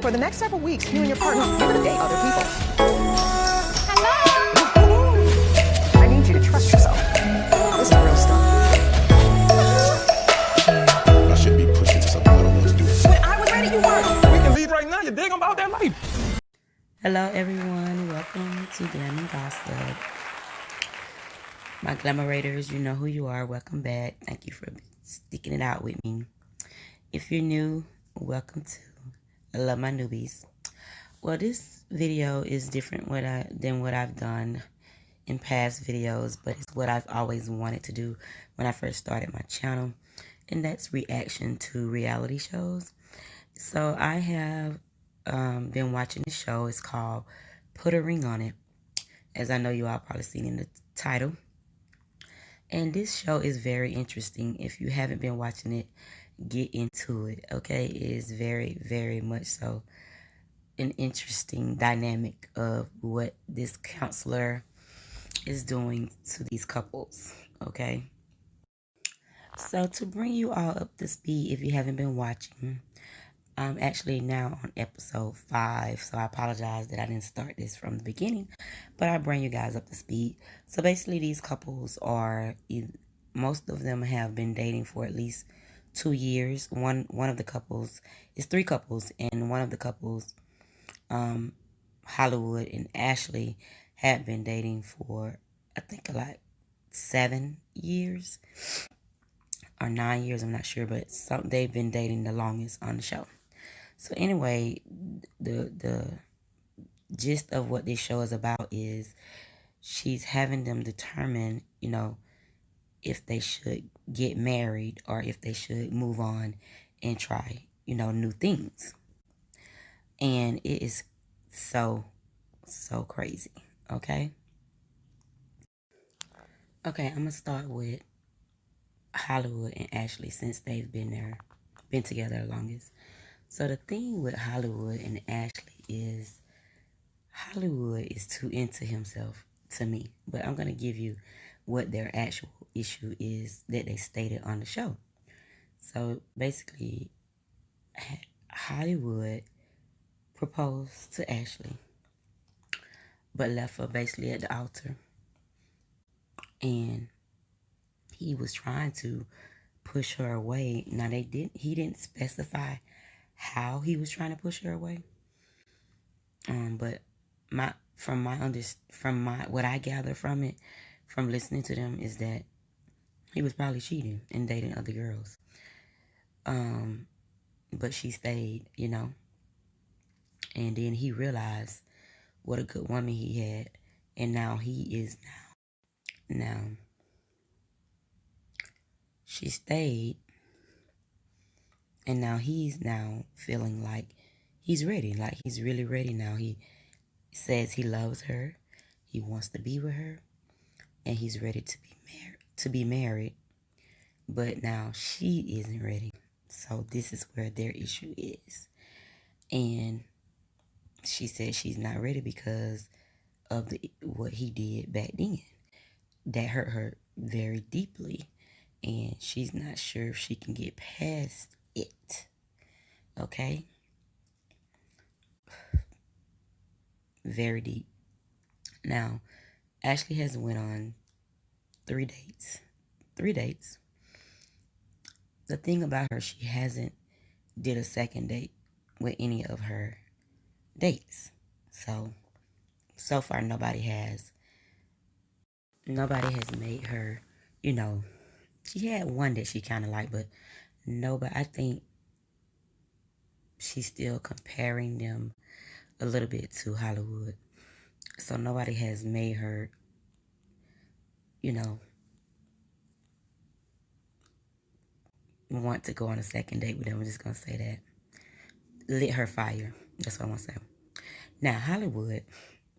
For the next several weeks, you and your partner are going to date other people. Hello? I need you to trust yourself. This is real stuff. I should be pushed into something I don't want to do. When I was ready, you weren't. We can leave right now. You dig? I'm about that life. Hello, everyone. Welcome to Glam and Gossip. My glamorators, you know who you are. Welcome back. Thank you for sticking it out with me. If you're new, welcome to I Love My Newbies. Well, this video is different than what I've done in past videos, but it's what I've always wanted to do when I first started my channel, and that's reaction to reality shows. So I have been watching the show. It's called Put a Ring on It, as I know you all probably seen in the title. And this show is very interesting. If you haven't been watching it, get into it, okay? It is very, very much so an interesting dynamic of what this counselor is doing to these couples, okay? So to bring you all up to speed, if you haven't been watching, I'm actually now on episode 5, so I apologize that I didn't start this from the beginning, but I'll bring you guys up to speed. So basically these couples are, most of them have been dating for at least 2 years. One of the couples, it's 3 couples, and one of the couples, Hollywood and Ashley, had been dating for, I think, like 7 years or 9 years, I'm not sure, but they've been dating the longest on the show. So anyway, the gist of what this show is about is she's having them determine, you know, if they should get married or if they should move on and try, you know, new things. And it is so crazy, okay? Okay, I'm going to start with Hollywood and Ashley, since they've been together the longest. So the thing with Hollywood and Ashley is Hollywood is too into himself to me. But I'm going to give you what their actual issue is that they stated on the show. So basically, Hollywood proposed to Ashley, but left her basically at the altar. And he was trying to push her away. Now he didn't specify how he was trying to push her away. But what I gather from it, from listening to them, is that he was probably cheating and dating other girls. But she stayed, you know. And then he realized what a good woman he had, and now he is now she stayed, and now he's now feeling like he's ready, like he's really ready now. He says he loves her, he wants to be with her, and he's ready to be married. But now she isn't ready. So this is where their issue is. And she said she's not ready because of what he did back then. That hurt her very deeply, and she's not sure if she can get past it. Okay? Very deep. Now, Ashley has went on 3 dates. 3 dates. The thing about her, she hasn't did a second date with any of her dates. So far nobody has made her, you know, she had one that she kind of liked, but nobody, I think she's still comparing them a little bit to Hollywood. So nobody has made her, you know, want to go on a second date with them. I'm just going to say that. Lit her fire. That's what I want to say. Now, Hollywood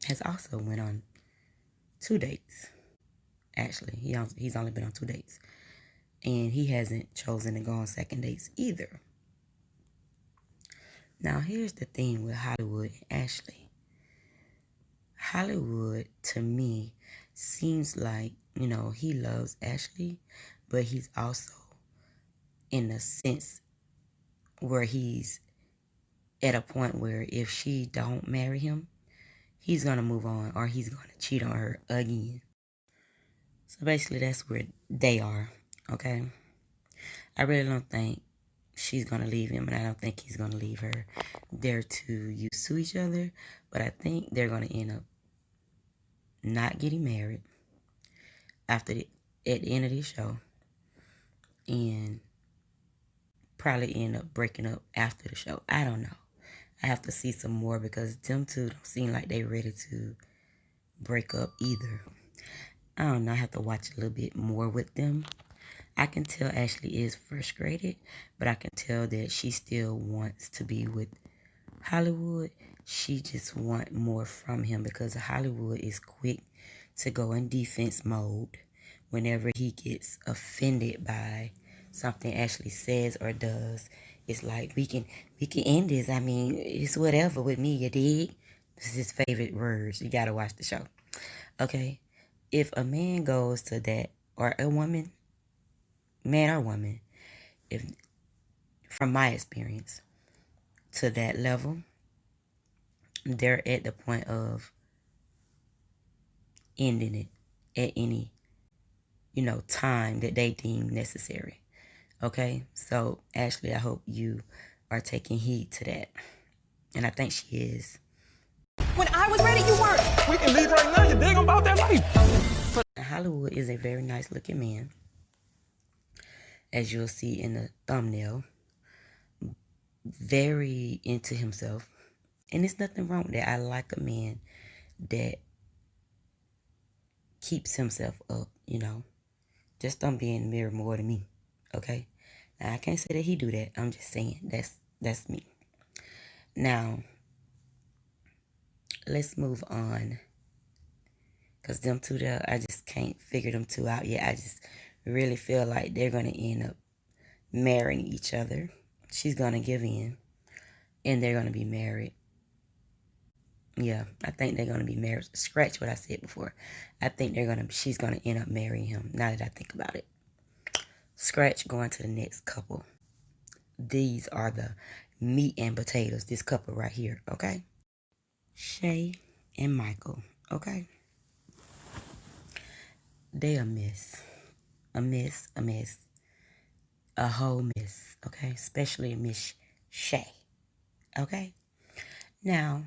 has also went on 2 dates. Actually, he's only been on 2 dates. And he hasn't chosen to go on second dates either. Now, here's the thing with Hollywood and Ashley. Hollywood, to me, seems like, you know, he loves Ashley, but he's also in a sense where he's at a point where if she don't marry him, he's going to move on or he's going to cheat on her again. So basically that's where they are, okay? I really don't think she's going to leave him, and I don't think he's going to leave her. They're too used to each other, but I think they're going to end up not getting married at the end of this show, and probably end up breaking up after the show. I don't know. I have to see some more because them two don't seem like they're ready to break up either. I don't know. I have to watch a little bit more with them. I can tell Ashley is frustrated, but I can tell that she still wants to be with Hollywood. She just wants more from him because Hollywood is quick to go in defense mode whenever he gets offended by something Ashley says or does. It's like, we can end this. I mean, it's whatever with me, you dig? This is his favorite words. You gotta watch the show. Okay? If a man goes to that, or a woman, man or woman, if from my experience, to that level, they're at the point of ending it at any, time that they deem necessary. Okay? So, Ashley, I hope you are taking heed to that. And I think she is. When I was ready, you weren't. We can leave right now. You dig about that life? Hollywood is a very nice looking man, as you'll see in the thumbnail. Very into himself. And there's nothing wrong with that. I like a man that keeps himself up, Just don't be in the mirror more than me, okay? Now, I can't say that he do that. I'm just saying that's me. Now, let's move on. Because them two there, I just can't figure them two out yet. I just really feel like they're going to end up marrying each other. She's going to give in. And they're going to be married. Yeah, I think they're going to be married. Scratch what I said before. I think she's going to end up marrying him, now that I think about it. Scratch going to the next couple. These are the meat and potatoes, this couple right here, okay? Shay and Michael, okay? They a mess. A mess. A whole mess, okay? Especially Miss Shay, okay? Now,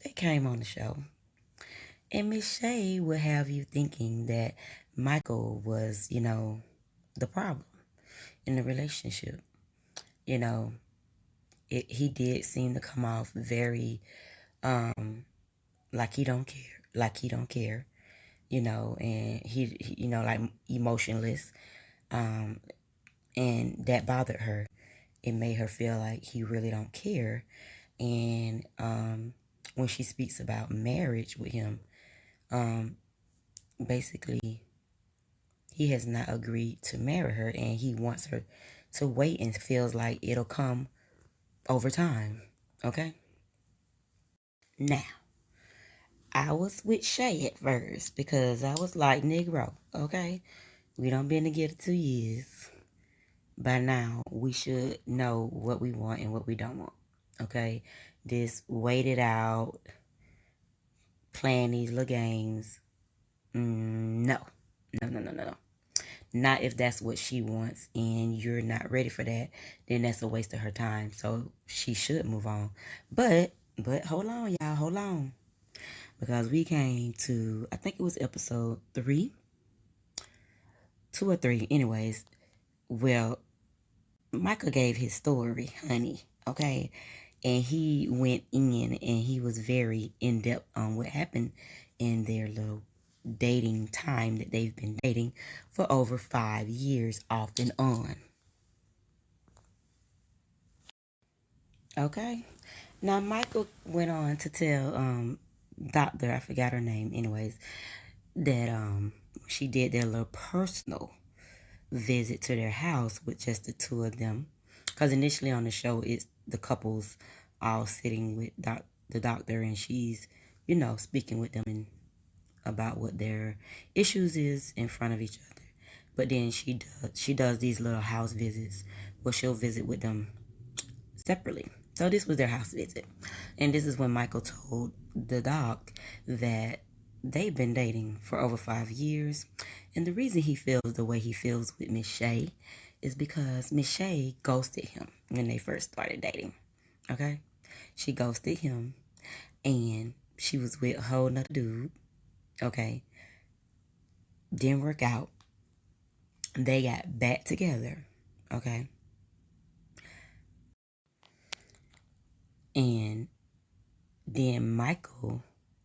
they came on the show, and Miss Shay would have you thinking that Michael was, the problem in the relationship. He did seem to come off very, like he don't care, and he like emotionless, and that bothered her. It made her feel like he really don't care, and when she speaks about marriage with him, basically he has not agreed to marry her, and he wants her to wait and feels like it'll come over time, okay? Now, I was with Shay at first because I was like, Negro, okay? We done been together 2 years. By now, we should know what we want and what we don't want, okay? This wait it out, playing these little games, no. Not if that's what she wants and you're not ready for that, then that's a waste of her time. So she should move on. But hold on, y'all, hold on. Because we came to, I think it was episode 3, 2 or 3, anyways. Well, Michael gave his story, honey, okay? And he went in and he was very in-depth on what happened in their little dating time that they've been dating for over 5 years off and on. Okay? Now, Michael went on to tell Doctor, I forgot her name, anyways, that she did their little personal visit to their house with just the two of them. Because initially on the show, it's the couples all sitting with the doctor, and she's, speaking with them and about what their issues is in front of each other. But then she does these little house visits where she'll visit with them separately. So this was their house visit. And this is when Michael told the doc that they've been dating for over 5 years. And the reason he feels the way he feels with Miss Shay is because Miss Shay ghosted him when they first started dating. Okay? She ghosted him and she was with a whole nother dude. Okay? Didn't work out. They got back together. Okay? And then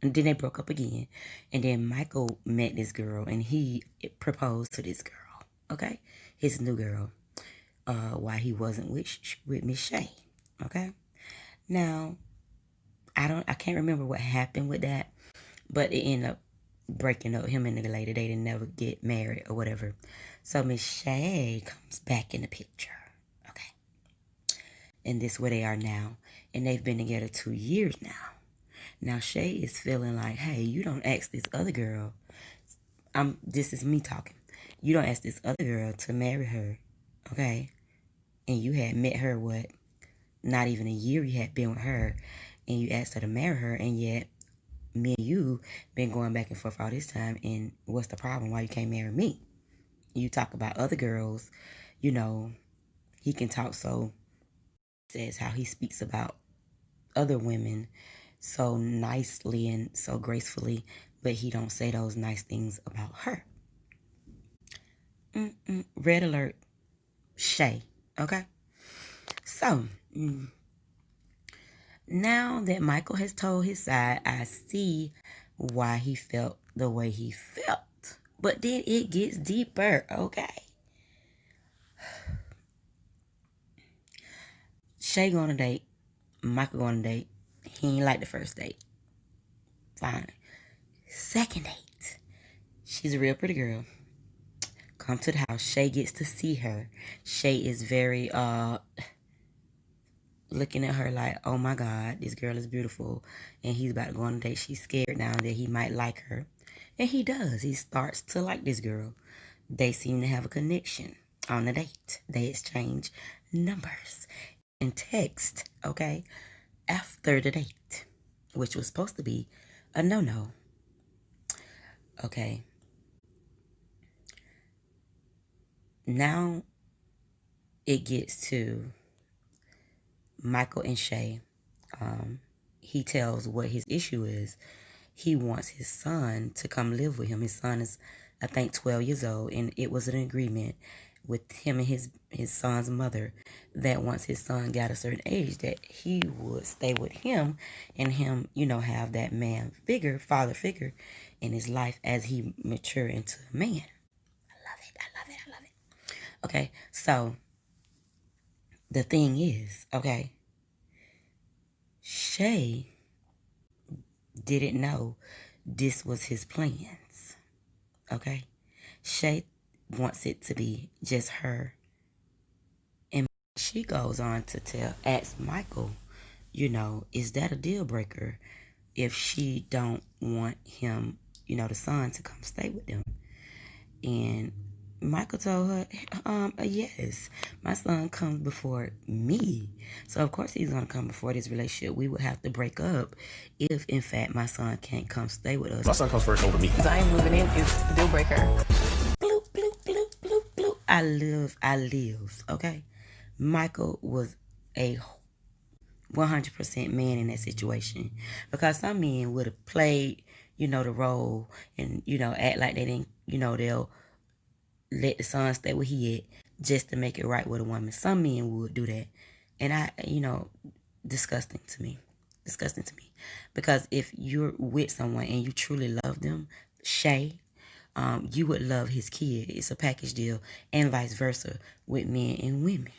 they broke up again. And then Michael met this girl and he proposed to this girl. Okay? His new girl. While he wasn't with Miss Shay. Okay? Now, I can't remember what happened with that, but it ended up breaking up. Him and the lady, they didn't never get married or whatever. So Miss Shay comes back in the picture. Okay? And this is where they are now. And they've been together 2 years now. Now Shay is feeling like, hey, you don't ask this other girl. This is me talking. You don't ask this other girl to marry her. Okay? And you had met her, not even a year you had been with her. And you asked her to marry her. And yet, me and you been going back and forth all this time. And what's the problem? Why you can't marry me? You talk about other girls. You know, he can talk says how he speaks about other women so nicely and so gracefully, but he don't say those nice things about her. Red alert, Shay. Okay? So, now that Michael has told his side, I see why he felt the way he felt. But then it gets deeper, okay? Shay going on a date. Michael going on a date. He ain't like the first date. Fine. Second date. She's a real pretty girl. Come to the house. Shay gets to see her. Shay is very, looking at her like, oh my God, this girl is beautiful. And he's about to go on a date. She's scared now that he might like her. And he does. He starts to like this girl. They seem to have a connection on the date. They exchange numbers and text, okay, after the date, which was supposed to be a no-no. Okay. Now it gets to Michael and Shay. He tells what his issue is. He wants his son to come live with him. His son is, I think, 12 years old, and it was an agreement with him and his son's mother that once his son got a certain age that he would stay with him and him, have that father figure in his life as he mature into a man. I love it. Okay, so the thing is, okay, Shay didn't know this was his plans. Okay? Shay wants it to be just her. And she goes on to ask Michael, is that a deal breaker if she don't want him, the son to come stay with them? And Michael told her, yes, my son comes before me. So, of course, he's going to come before this relationship. We would have to break up if, in fact, my son can't come stay with us. My son comes first over me. Because I am moving in is a deal breaker. Bloop, bloop, bloop, bloop, bloop. I live, okay? Michael was a 100% man in that situation. Because some men would have played, the role and, act like they didn't, they'll let the son stay where he at just to make it right with a woman. Some men would do that. And disgusting to me. Because if you're with someone and you truly love them, Shay, you would love his kid. It's a package deal, and vice versa with men and women.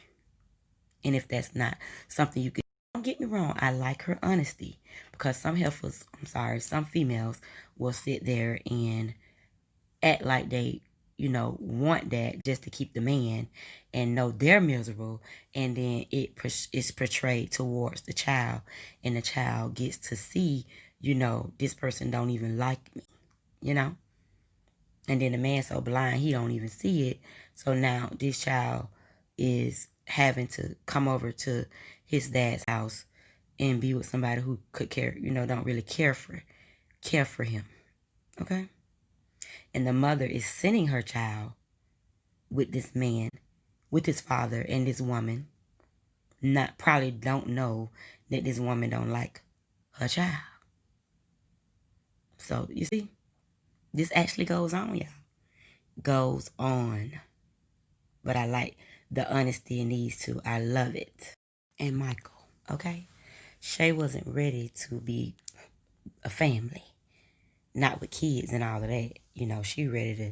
And if that's not something you could, don't get me wrong, I like her honesty. Because some females will sit there and act like they want that just to keep the man and know they're miserable, and then it's portrayed towards the child, and the child gets to see, this person don't even like me, and then the man's so blind he don't even see it. So now this child is having to come over to his dad's house and be with somebody who could care, don't really care for him. Okay? And the mother is sending her child with this man, with his father and this woman, probably don't know that this woman don't like her child. So, you see, this actually goes on, y'all. Goes on. But I like the honesty in these two. I love it. And Michael, okay? Shay wasn't ready to be a family. Not with kids and all of that. She ready to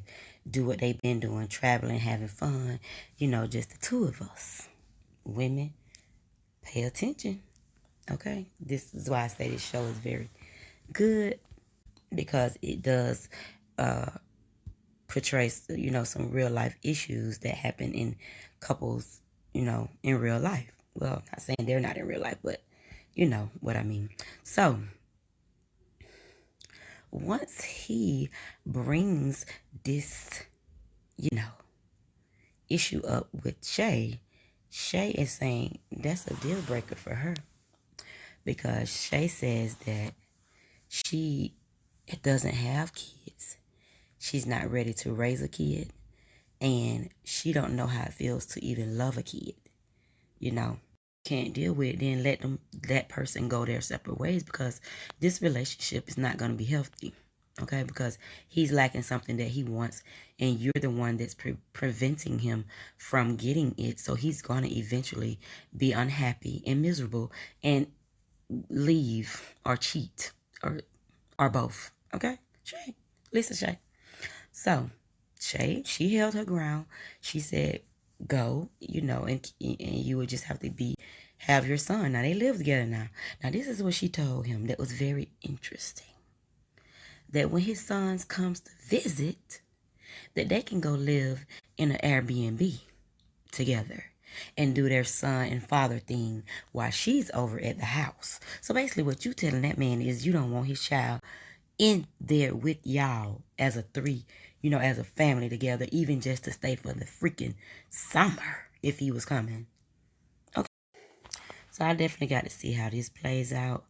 do what they've been doing, traveling, having fun. Just the two of us. Women, pay attention. Okay? This is why I say this show is very good, because it does portray, some real life issues that happen in couples, in real life. Well, not saying they're not in real life, but you know what I mean. So, once he brings this, issue up with Shay is saying that's a deal breaker for her, because Shay says that she doesn't have kids. She's not ready to raise a kid, and she don't know how it feels to even love a kid. Can't deal with it, then let that person go their separate ways, because this relationship is not going to be healthy. Okay, because he's lacking something that he wants, and you're the one that's preventing him from getting it. So he's going to eventually be unhappy and miserable and leave or cheat or both. Okay, Shay, listen, Shay. So Shay, she held her ground. She said, "Go, and you would just have to have your son." Now they live together now. Now this is what she told him that was very interesting. That when his sons comes to visit, that they can go live in an Airbnb together and do their son and father thing while she's over at the house. So basically what you telling that man is you don't want his child in there with y'all as a three, as a family together, even just to stay for the freaking summer if he was coming. Okay. So I definitely got to see how this plays out.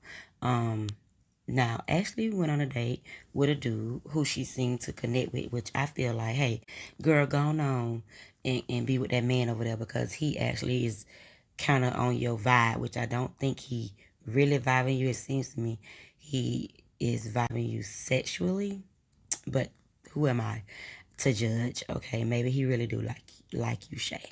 Now, Ashley went on a date with a dude who she seemed to connect with, which I feel like, hey, girl, go on and be with that man over there, because he actually is kind of on your vibe, which I don't think he really vibing you. It seems to me he is vibing you sexually, but who am I to judge? Okay, maybe he really do like you, Shay.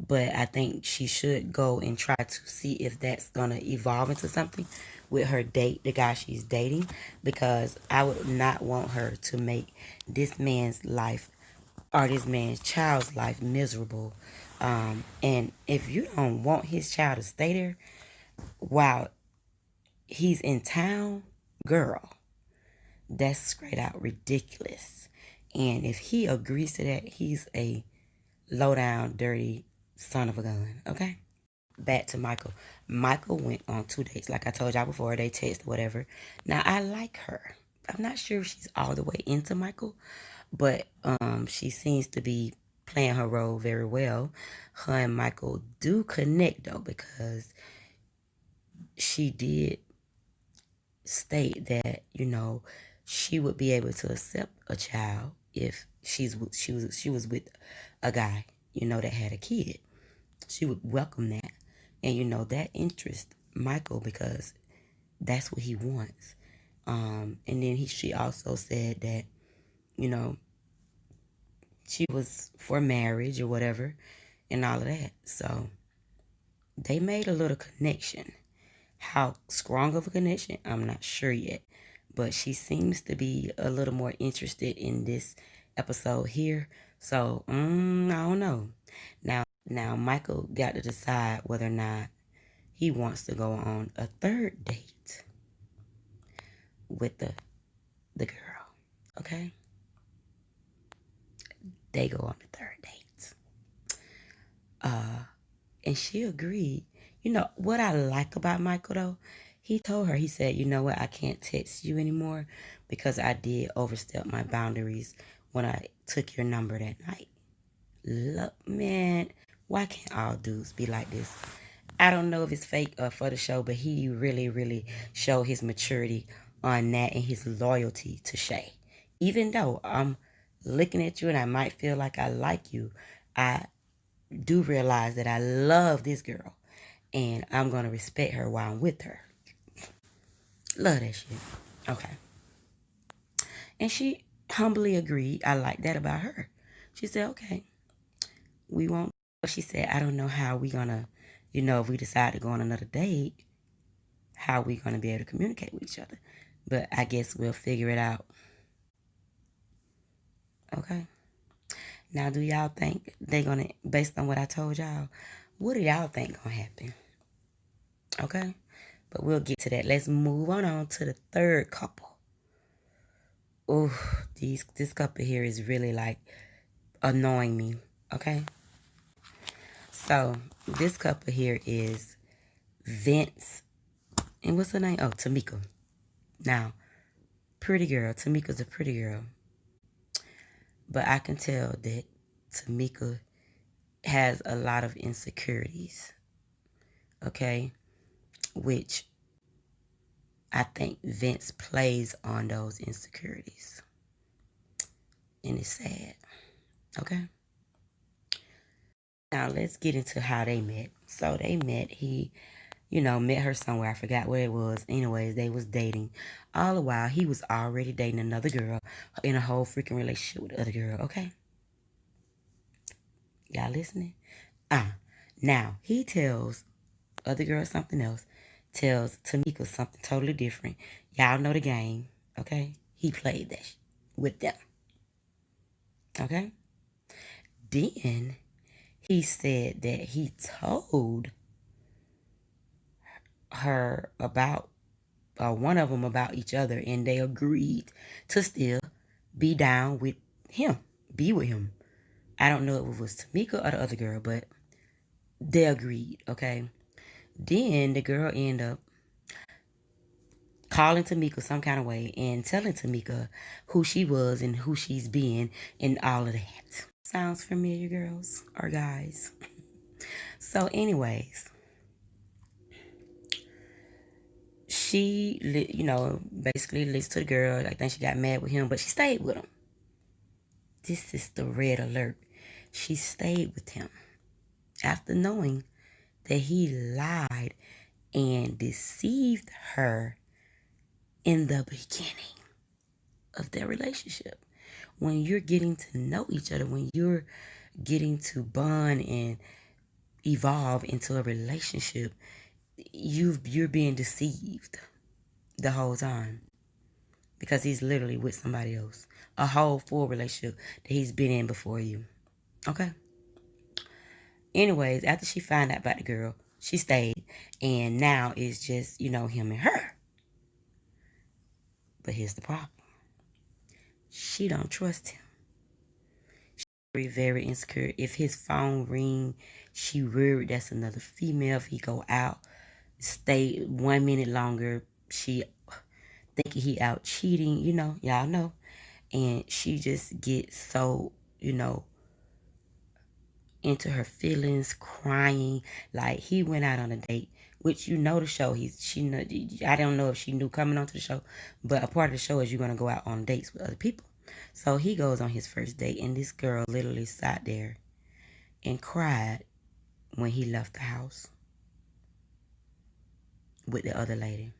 But I think she should go and try to see if that's going to evolve into something with her date, the guy she's dating, because I would not want her to make this man's life or this man's child's life miserable. And if you don't want his child to stay there while he's in town, girl, that's straight out ridiculous. And if he agrees to that, he's a low down, dirty son of a gun, okay? Back to Michael. Michael went on 2 dates. Like I told y'all before, they text or whatever. Now, I like her. I'm not sure if she's all the way into Michael, but she seems to be playing her role very well. Her and Michael do connect, though, because she did state that, she would be able to accept a child if she was with a guy, that had a kid. She would welcome that. And, that interests Michael because that's what he wants. And then she also said that, she was for marriage or whatever and all of that. So they made a little connection. How strong of a connection, I'm not sure yet. But she seems to be a little more interested in this episode here. So, I don't know. Now, Michael got to decide whether or not he wants to go on a third date with the girl. Okay? They go on the third date. And she agreed. What I like about Michael, though, he told her, he said, you know what, I can't text you anymore because I did overstep my boundaries when I took your number that night. Look, man, why can't all dudes be like this? I don't know if it's fake or for the show, but he really, really showed his maturity on that and his loyalty to Shay. Even though I'm looking at you and I might feel like I like you, I do realize that I love this girl and I'm going to respect her while I'm with her. Love that shit. Okay. And she humbly agreed. I like that about her. She said, okay, we won't. She said, I don't know how we going to, if we decide to go on another date, how we going to be able to communicate with each other. But I guess we'll figure it out. Okay. Now, do y'all think they're going to, based on what I told y'all, what do y'all think going to happen? Okay. But we'll get to that. Let's move on to the third couple. Oh, this couple here is really like annoying me. Okay. So this couple here is Vince. And what's her name? Oh, Tamika. Now, pretty girl. Tamika's a pretty girl. But I can tell that Tamika has a lot of insecurities. Okay. Which I think Vince plays on those insecurities. And it's sad. Okay. Now let's get into how they met. So they met. He, met her somewhere. I forgot where it was. Anyways, they was dating. All the while, he was already dating another girl in a whole freaking relationship with the other girl. Okay. Y'all listening? Now he tells other girl something else. Tells Tamika something totally different. Y'all know the game. Okay. He played that with them. Okay. Then he said that he told her about one of them about each other, and they agreed to still be down with him, be with him. I don't know if it was Tamika or the other girl, but they agreed. Okay. Then the girl ended up calling Tamika some kind of way and telling Tamika who she was and who she's been and all of that. Sounds familiar, girls or guys? So anyways, she, basically listened to the girl. I think she got mad with him, but she stayed with him. This is the red alert. She stayed with him after knowing that he lied and deceived her in the beginning of their relationship. When you're getting to know each other, when you're getting to bond and evolve into a relationship, you're being deceived the whole time because he's literally with somebody else. A whole full relationship that he's been in before you. Okay? Anyways, after she found out about the girl, she stayed. And now it's just, him and her. But here's the problem. She don't trust him. She's very, very insecure. If his phone ring, she worried that's another female. If he go out, stay 1 minute longer, she thinking he out cheating, y'all know. And she just gets so, into her feelings, crying. Like he went out on a date, which the show. I don't know if she knew coming onto the show, but a part of the show is you're gonna go out on dates with other people. So he goes on his first date, and this girl literally sat there and cried when he left the house with the other lady.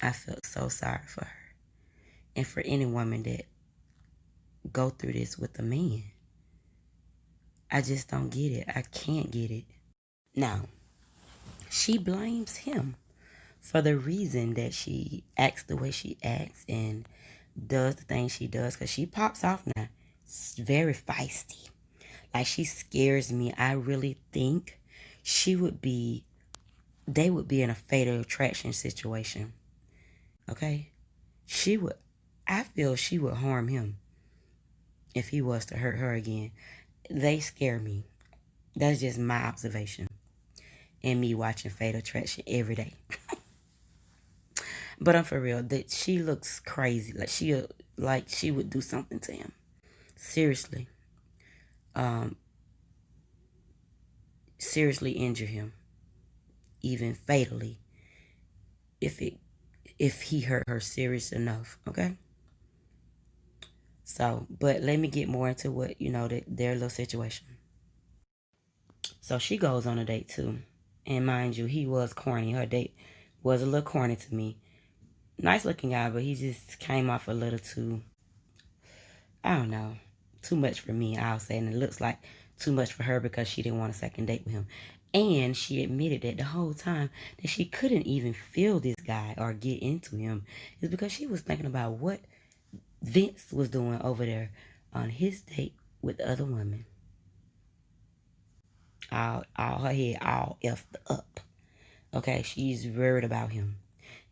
I felt so sorry for her, and for any woman that go through this with a man. I just don't get it. I can't get it. Now, she blames him for the reason that she acts the way she acts and does the things she does, because she pops off now. It's very feisty. Like, she scares me. I really think they would be in a fatal attraction situation. Okay? I feel she would harm him if he was to hurt her again. They scare me. That's just my observation. And me watching Fatal Attraction every day. But I'm for real. That she looks crazy. Like she would do something to him. Seriously. seriously injure him, even fatally, if he hurt her serious enough, okay? So, but let me get more into what, their little situation. So she goes on a date too. And mind you, he was corny. Her date was a little corny to me. Nice looking guy, but he just came off a little too, I don't know, too much for me, I'll say. And it looks like too much for her because she didn't want a second date with him. And she admitted that the whole time that she couldn't even feel this guy or get into him is because she was thinking about what Vince was doing over there on his date with other women. All her head all effed up. Okay, she's worried about him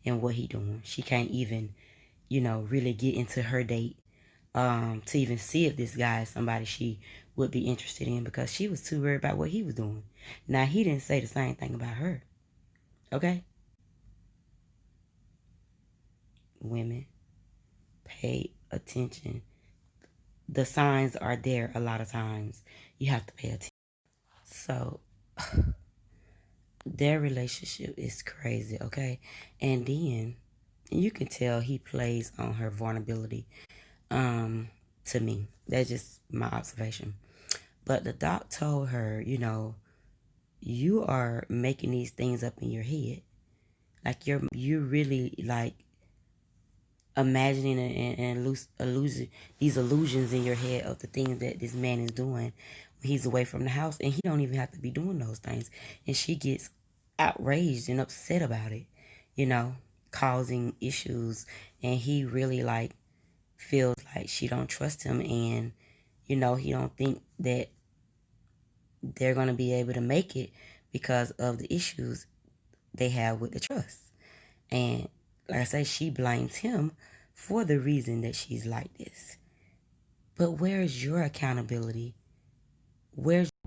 and what he doing. She can't even, really get into her date to even see if this guy is somebody she would be interested in because she was too worried about what he was doing. Now, he didn't say the same thing about her. Okay? Women, pay attention. The signs are there a lot of times. You have to pay attention. So, their relationship is crazy, okay? And then you can tell he plays on her vulnerability to me. That's just my observation. But the doc told her, you are making these things up in your head. Like you're really like imagining these illusions in your head of the things that this man is doing when he's away from the house, and he don't even have to be doing those things. And she gets outraged and upset about it, causing issues. And he really like feels like she don't trust him, and he don't think that they're going to be able to make it because of the issues they have with the trust. And like I say, she blames him for the reason that she's like this. But where is your accountability?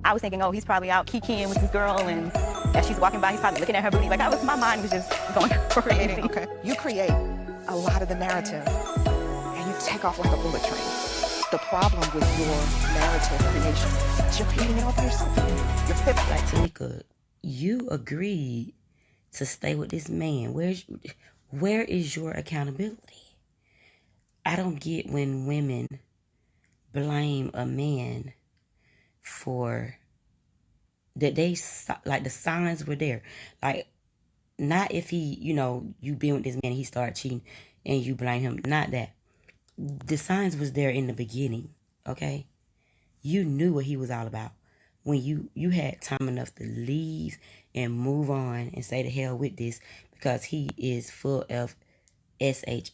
I was thinking, oh, he's probably out kikiing with this girl, and as she's walking by, he's probably looking at her booty. Like, my mind was just going crazy. Okay. You create a lot of the narrative, and you take off like a bullet train. The problem with your narrative creation is you're creating it all by yourself. You're pivoting. Like, Tanika, you agreed to stay with this man. Where is your accountability? I don't get when women blame a man for that. They like the signs were there. Like, not if he, you been with this man and he started cheating and you blame him. Not that. The signs was there in the beginning, okay? You knew what he was all about. When you had time enough to leave and move on and say to hell with this, because he is full of shit,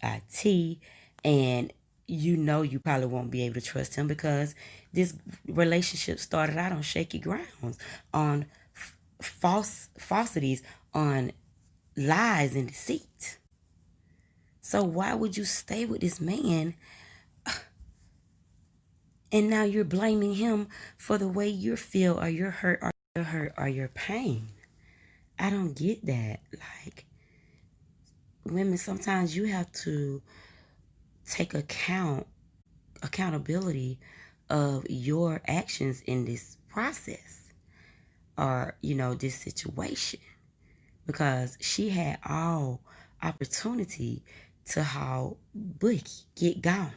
and you probably won't be able to trust him because this relationship started out on shaky grounds, on falsities, on lies and deceit. So why would you stay with this man? And now you're blaming him for the way you feel or your hurt or your pain. I don't get that. Like, women, sometimes you have to take accountability of your actions in this process or, this situation. Because she had all opportunity to how Boogie get gone.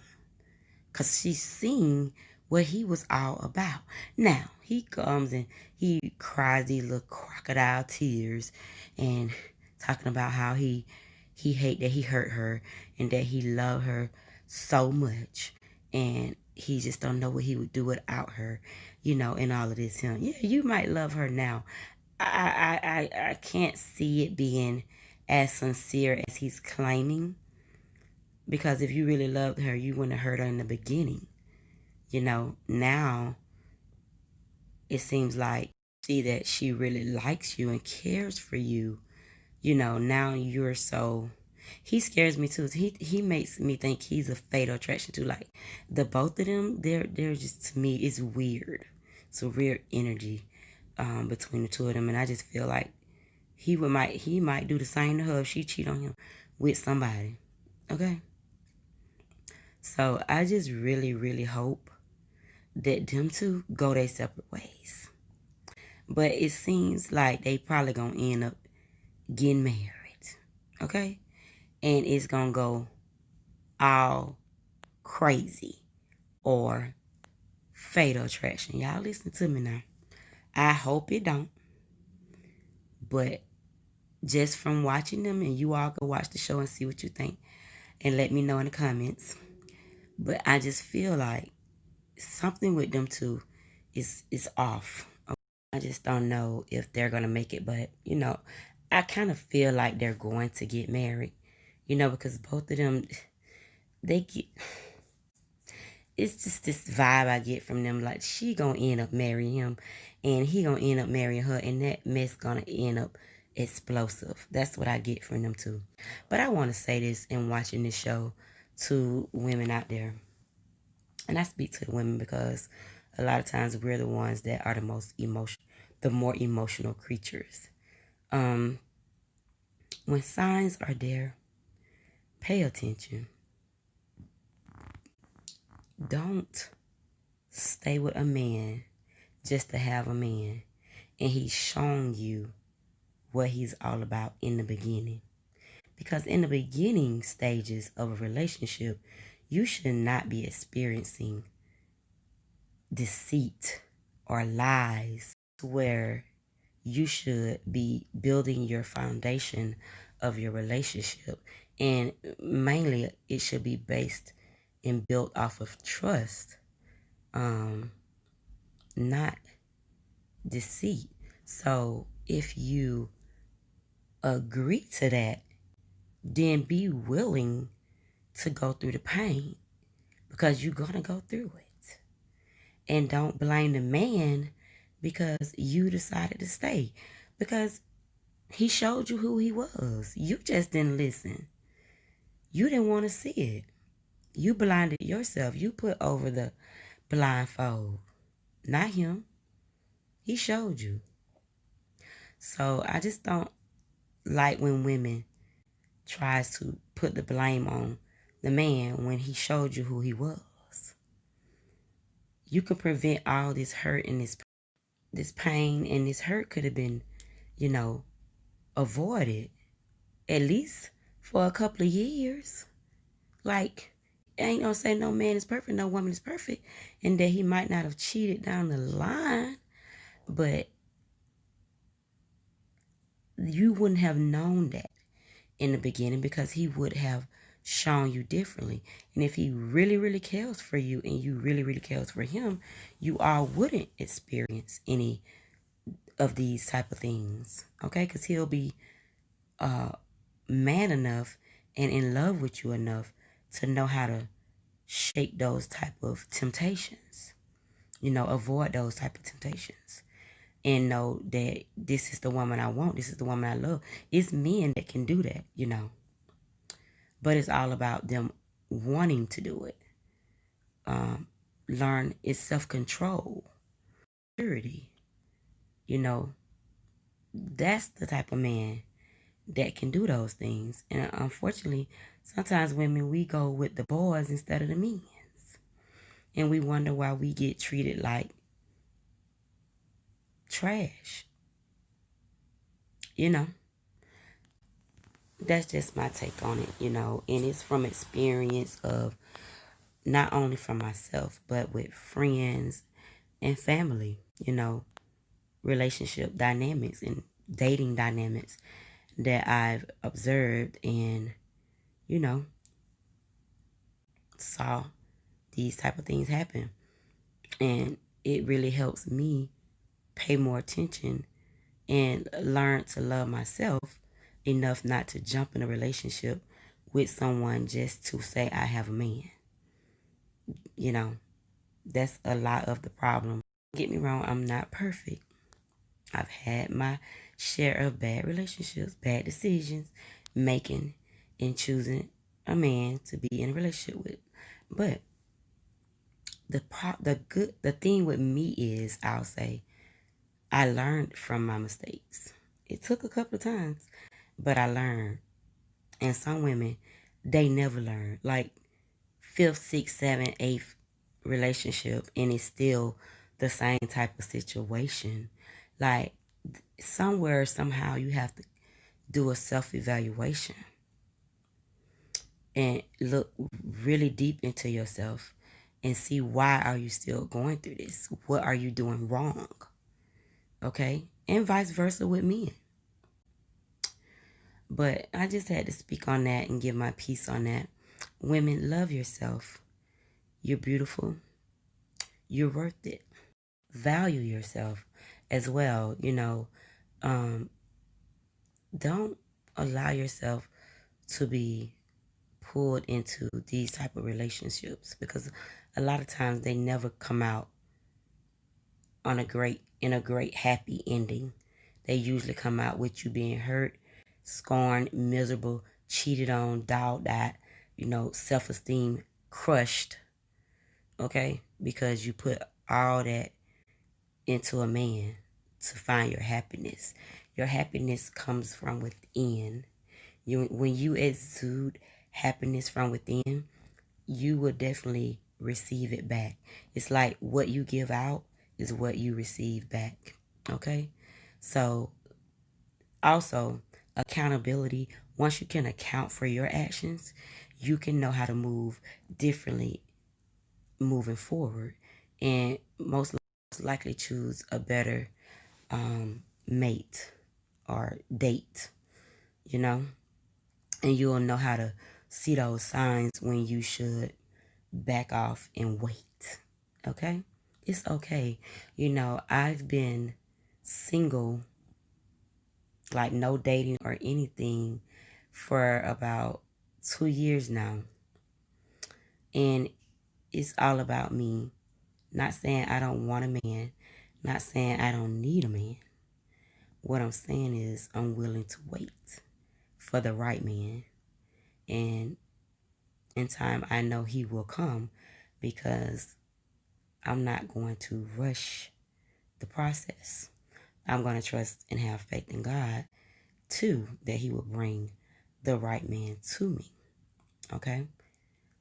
Because she's seen what he was all about. Now, he comes and he cries these little crocodile tears and talking about how he hate that he hurt her and that he loved her so much. And he just don't know what he would do without her, and all of this. Yeah, you might love her now. I can't see it being as sincere as he's claiming. Because if you really loved her, you wouldn't have hurt her in the beginning. Now it seems like see that she really likes you and cares for you. Now you're so... He scares me too. He makes me think he's a fatal attraction too. Like, the both of them, they're just, to me, it's weird. It's a weird energy between the two of them. And I just feel like he might do the same to her if she cheat on him with somebody. Okay? So I just really, really hope that them two go their separate ways. But it seems like they probably gonna end up getting married. Okay? And it's gonna go all crazy or fatal attraction. Y'all listen to me now. I hope it don't. But just from watching them, and you all go watch the show and see what you think and let me know in the comments. But I just feel like something with them two is off. I just don't know if they're gonna make it, but I kind of feel like they're going to get married, because both of them, they get. It's just this vibe I get from them, like she gonna end up marrying him, and he gonna end up marrying her, and that mess gonna end up explosive. That's what I get from them too. But I want to say this in watching this show to women out there, and I speak to the women because a lot of times we're the ones that are the more emotional creatures. When signs are there, pay attention. Don't stay with a man just to have a man, and he's shown you what he's all about in the beginning. Because in the beginning stages of a relationship, you should not be experiencing deceit or lies, where you should be building your foundation of your relationship. And mainly it should be based and built off of trust, not deceit. So if you agree to that, then be willing to go through the pain, because you're going to go through it. And don't blame the man because you decided to stay, because he showed you who he was. You just didn't listen. You didn't want to see it. You blinded yourself. You put over the blindfold. Not him. He showed you. So I just don't like when women tries to put the blame on the man when he showed you who he was. You can prevent all this hurt and this pain, and this hurt could have been, avoided, at least for a couple of years. Like, I ain't gonna say no man is perfect, no woman is perfect, and that he might not have cheated down the line, but you wouldn't have known that in the beginning, because he would have shown you differently. And if he really, really cares for you, and you really, really cares for him, you all wouldn't experience any of these type of things, okay? Because he'll be man enough and in love with you enough to know how to shake those type of temptations, avoid those type of temptations, and know that this is the woman I want, this is the woman I love. It's men that can do that, but it's all about them wanting to do it. Learn it's self-control, purity. That's the type of man that can do those things. And unfortunately, sometimes women, we go with the boys instead of the men. And we wonder why we get treated like trash. That's just my take on it, and it's from experience of not only from myself, but with friends and family, relationship dynamics and dating dynamics that I've observed and, saw these type of things happen. And it really helps me pay more attention and learn to love myself enough not to jump in a relationship with someone just to say I have a man. That's a lot of the problem. Don't get me wrong, I'm not perfect. I've had my share of bad relationships, bad decisions, making and choosing a man to be in a relationship with. But the thing with me is, I'll say, I learned from my mistakes. It took a couple of times, but I learned. And some women, they never learn. Like 5th, 6th, 7th, 8th relationship, and it's still the same type of situation. Like, somewhere, somehow, you have to do a self-evaluation and look really deep into yourself and see, why are you still going through this? What are you doing wrong? Okay? And vice versa with men. But I just had to speak on that and give my piece on that. Women, love yourself. You're beautiful. You're worth it. Value yourself as well. Don't allow yourself to be pulled into these type of relationships, because a lot of times they never come out in a great happy ending. They usually come out with you being hurt, scorned, miserable, cheated on, dogged out, self-esteem crushed, okay? Because you put all that into a man to find your happiness. Your happiness comes from within. When you exude happiness from within, you will definitely receive it back. It's like what you give out is what you receive back, okay? So, also, accountability. Once you can account for your actions, you can know how to move differently moving forward, and most likely choose a better mate or date, and you'll know how to see those signs when you should back off and wait. Okay? It's okay. I've been single, like no dating or anything, for about 2 years now. And it's all about me. Not saying I don't want a man. Not saying I don't need a man. What I'm saying is I'm willing to wait for the right man. And in time, I know he will come, because I'm not going to rush the process. I'm going to trust and have faith in God, too, that he will bring the right man to me. Okay?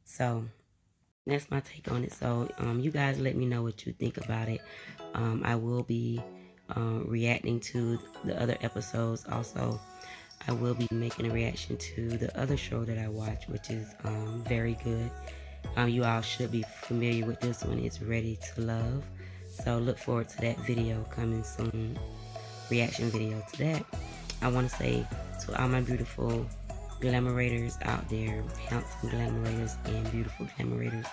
So that's my take on it. So you guys let me know what you think about it. I will be reacting to the other episodes. Also, I will be making a reaction to the other show that I watch, which is very good. You all should be familiar with this one. It's Ready to Love. So look forward to that video coming soon. Reaction video to that. I want to say to all my beautiful glamorators out there, handsome glamorators and beautiful glamorators,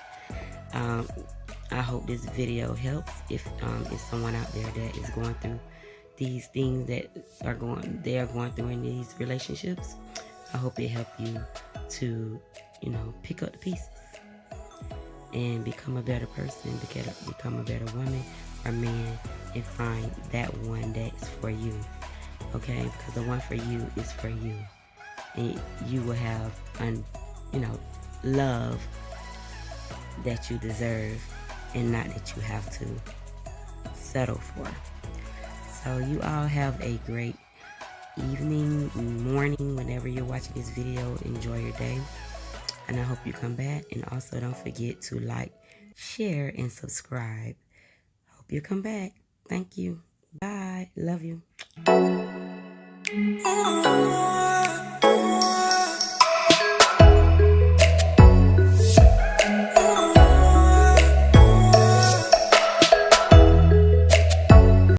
I hope this video helps. If it's someone out there that is going through these things that they are going through in these relationships, I hope it helped you to, pick up the pieces and become a better person, become a better woman or man, and find that one that's for you. Okay? Because the one for you is for you. And you will have, love that you deserve, and not that you have to settle for. So you all have a great evening, morning, whenever you're watching this video. Enjoy your day. And I hope you come back. And also don't forget to like, share, and subscribe. Hope you come back. Thank you. Bye. Love you.